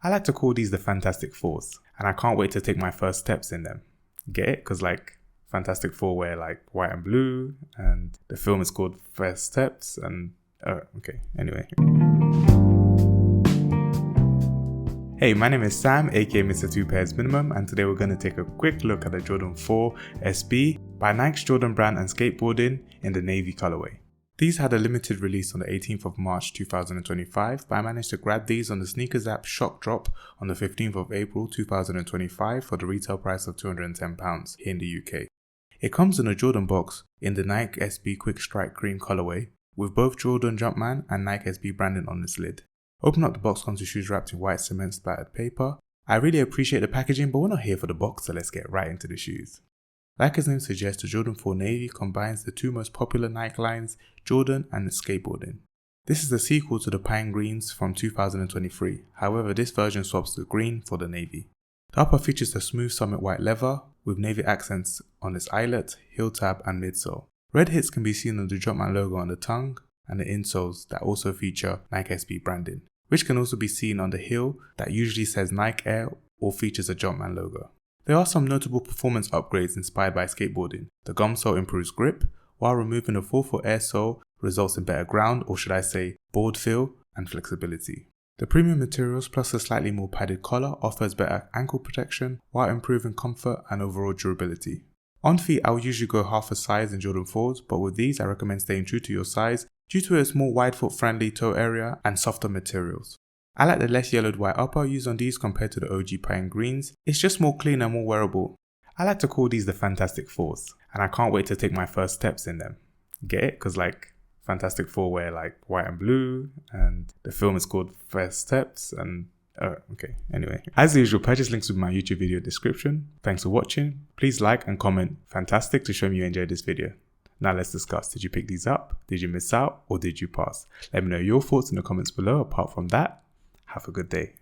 I like to call these the Fantastic Fours, and I can't wait to take my first steps in them. Get it? Because Fantastic Four wear white and blue, and the film is called First Steps, and okay, anyway. Hey, my name is Sam, aka Mr. Two Pairs Minimum, and today we're going to take a quick look at the Jordan 4 SB by Nike's Jordan Brand and Skateboarding in the navy colorway. These had a limited release on the 18th of March 2025, but I managed to grab these on the sneakers app Shock Drop on the 15th of April 2025 for the retail price of £210 here in the UK. It comes in a Jordan box in the Nike SB Quick Strike cream colorway, with both Jordan Jumpman and Nike SB branding on its lid. Open up the box, comes with shoes wrapped in white cement splattered paper. I really appreciate the packaging, but we're not here for the box, so let's get right into the shoes. Like its name suggests, the Jordan 4 Navy combines the two most popular Nike lines, Jordan and skateboarding. This is the sequel to the Pine Greens from 2023, however this version swaps the green for the navy. The upper features the smooth summit white leather, with navy accents on its eyelet, heel tab and midsole. Red hits can be seen on the Jumpman logo on the tongue, and the insoles that also feature Nike SB branding, which can also be seen on the heel that usually says Nike Air or features a Jumpman logo. There are some notable performance upgrades inspired by skateboarding. The gum sole improves grip, while removing the 4-foot air sole results in better ground, or should I say board feel and flexibility. The premium materials plus a slightly more padded collar offers better ankle protection while improving comfort and overall durability. On feet, I would usually go half a size in Jordan 4s, but with these I recommend staying true to your size due to its more wide foot friendly toe area and softer materials. I like the less yellowed white upper used on these compared to the OG Pine Greens. It's just more clean and more wearable. I like to call these the Fantastic Fours, and I can't wait to take my first steps in them. Get it? Because Fantastic Four wear white and blue, and the film is called First Steps, and okay, anyway. As usual, purchase links with my YouTube video description. Thanks for watching. Please like and comment fantastic to show me you enjoyed this video. Now let's discuss. Did you pick these up? Did you miss out? Or did you pass? Let me know your thoughts in the comments below. Apart from that, have a good day.